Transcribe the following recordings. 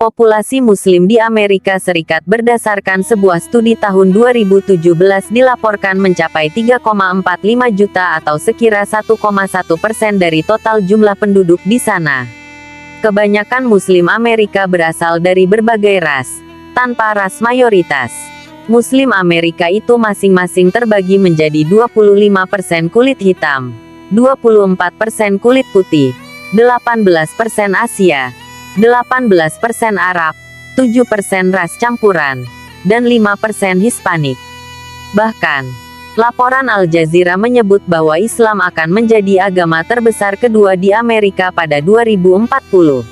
Populasi Muslim di Amerika Serikat berdasarkan sebuah studi tahun 2017 dilaporkan mencapai 3,45 juta atau sekira 1,1% dari total jumlah penduduk di sana. Kebanyakan Muslim Amerika berasal dari berbagai ras, tanpa ras mayoritas. Muslim Amerika itu masing-masing terbagi menjadi 25% kulit hitam, 24% kulit putih, 18% Asia, 18% Arab, 7% ras campuran, dan 5% Hispanik. Bahkan, laporan Al Jazeera menyebut bahwa Islam akan menjadi agama terbesar kedua di Amerika pada 2040.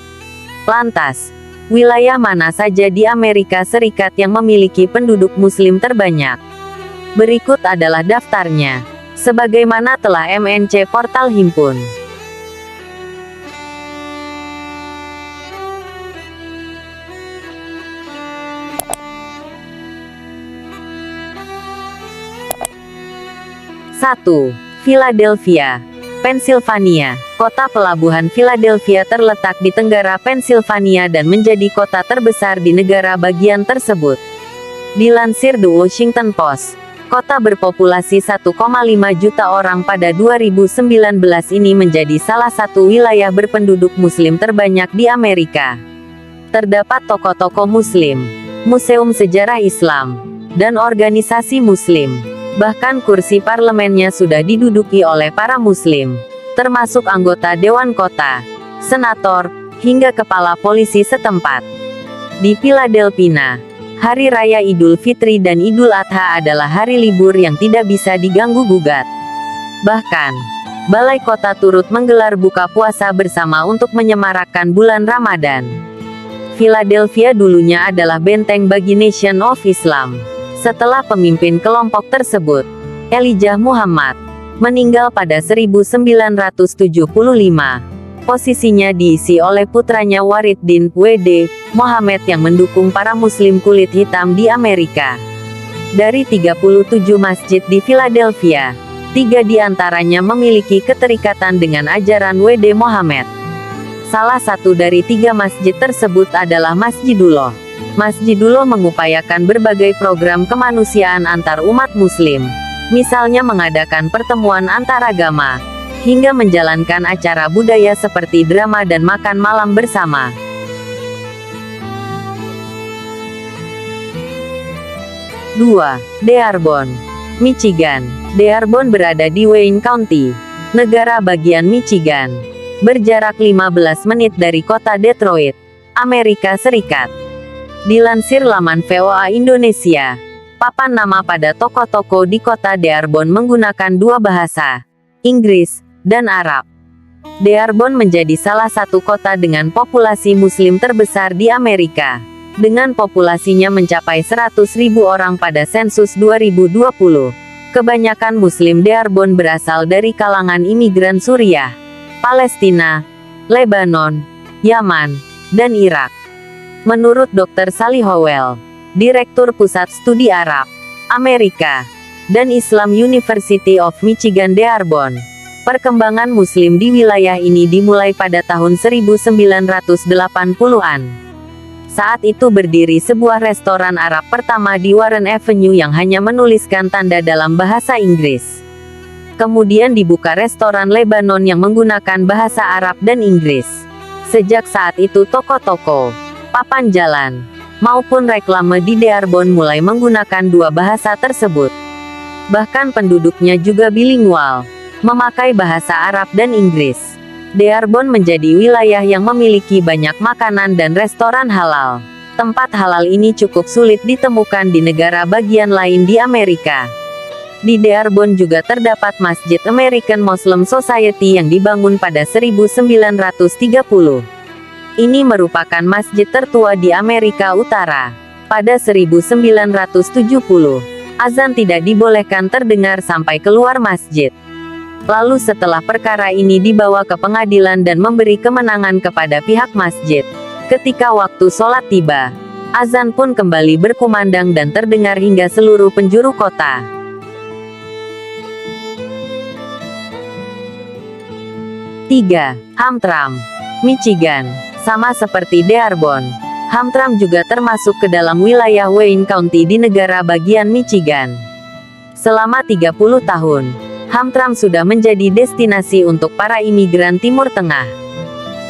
Lantas, wilayah mana saja di Amerika Serikat yang memiliki penduduk Muslim terbanyak? Berikut adalah daftarnya, sebagaimana telah MNC Portal himpun. 1. Philadelphia, Pennsylvania. Kota pelabuhan Philadelphia terletak di tenggara Pennsylvania dan menjadi kota terbesar di negara bagian tersebut. Dilansir The Washington Post, kota berpopulasi 1,5 juta orang pada 2019 ini menjadi salah satu wilayah berpenduduk Muslim terbanyak di Amerika. Terdapat tokoh-tokoh Muslim, museum sejarah Islam, dan organisasi Muslim. Bahkan kursi parlemennya sudah diduduki oleh para Muslim, termasuk anggota Dewan Kota, senator, hingga kepala polisi setempat. Di Philadelphia, Hari Raya Idul Fitri dan Idul Adha adalah hari libur yang tidak bisa diganggu-gugat. Bahkan, Balai Kota turut menggelar buka puasa bersama untuk menyemarakkan bulan Ramadan. Philadelphia dulunya adalah benteng bagi Nation of Islam. Setelah pemimpin kelompok tersebut, Elijah Muhammad, meninggal pada 1975, posisinya diisi oleh putranya Waridin W.D. Mohammed yang mendukung para Muslim kulit hitam di Amerika. Dari 37 masjid di Philadelphia, 3 di antaranya memiliki keterikatan dengan ajaran W.D. Mohammed. Salah satu dari 3 masjid tersebut adalah Masjidullah. Masjidullah mengupayakan berbagai program kemanusiaan antar umat Muslim, misalnya mengadakan pertemuan antaragama, hingga menjalankan acara budaya seperti drama dan makan malam bersama. Dua, Dearborn, Michigan. Dearborn berada di Wayne County, negara bagian Michigan, berjarak 15 menit dari kota Detroit, Amerika Serikat. Dilansir laman VOA Indonesia, papan nama pada toko-toko di kota Dearborn menggunakan 2 bahasa, Inggris dan Arab. Dearborn menjadi salah satu kota dengan populasi Muslim terbesar di Amerika, dengan populasinya mencapai 100.000 orang pada sensus 2020. Kebanyakan Muslim Dearborn berasal dari kalangan imigran Suriah, Palestina, Lebanon, Yaman, dan Irak. Menurut Dr. Sally Howell, Direktur Pusat Studi Arab, Amerika, dan Islam University of Michigan Dearborn, perkembangan Muslim di wilayah ini dimulai pada tahun 1980-an. Saat itu berdiri sebuah restoran Arab pertama di Warren Avenue yang hanya menuliskan tanda dalam bahasa Inggris. Kemudian dibuka restoran Lebanon yang menggunakan bahasa Arab dan Inggris. Sejak saat itu toko-toko, papan jalan, maupun reklame di Dearborn mulai menggunakan 2 bahasa tersebut. Bahkan penduduknya juga bilingual, memakai bahasa Arab dan Inggris. Dearborn menjadi wilayah yang memiliki banyak makanan dan restoran halal. Tempat halal ini cukup sulit ditemukan di negara bagian lain di Amerika. Di Dearborn juga terdapat Masjid American Muslim Society yang dibangun pada 1930. Ini merupakan masjid tertua di Amerika Utara. Pada 1970, azan tidak dibolehkan terdengar sampai keluar masjid. Lalu setelah perkara ini dibawa ke pengadilan dan memberi kemenangan kepada pihak masjid, ketika waktu sholat tiba, azan pun kembali berkumandang dan terdengar hingga seluruh penjuru kota. 3. Hamtramck, Michigan. Sama seperti Dearborn, Hamtramck juga termasuk ke dalam wilayah Wayne County di negara bagian Michigan. Selama 30 tahun, Hamtramck sudah menjadi destinasi untuk para imigran Timur Tengah.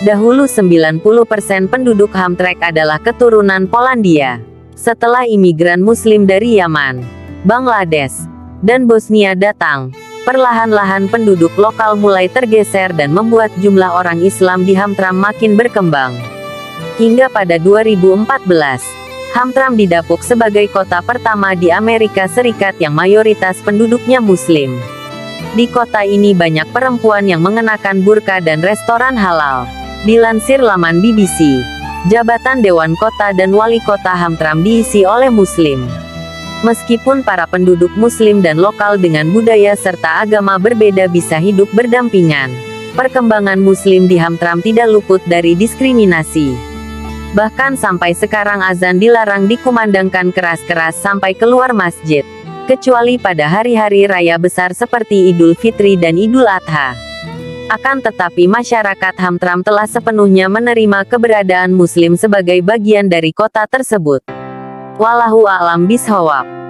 Dahulu 90% penduduk Hamtramck adalah keturunan Polandia. Setelah imigran Muslim dari Yaman, Bangladesh, dan Bosnia datang, perlahan-lahan penduduk lokal mulai tergeser dan membuat jumlah orang Islam di Hamtramck makin berkembang. Hingga pada 2014, Hamtramck didapuk sebagai kota pertama di Amerika Serikat yang mayoritas penduduknya Muslim. Di kota ini banyak perempuan yang mengenakan burka dan restoran halal. Dilansir laman BBC, jabatan Dewan Kota dan Wali Kota Hamtramck diisi oleh Muslim. Meskipun para penduduk Muslim dan lokal dengan budaya serta agama berbeda bisa hidup berdampingan, perkembangan Muslim di Hamtramck tidak luput dari diskriminasi. Bahkan sampai sekarang azan dilarang dikumandangkan keras-keras sampai keluar masjid, kecuali pada hari-hari raya besar seperti Idul Fitri dan Idul Adha. Akan tetapi masyarakat Hamtramck telah sepenuhnya menerima keberadaan Muslim sebagai bagian dari kota tersebut. Wallahu a'lam bishawab.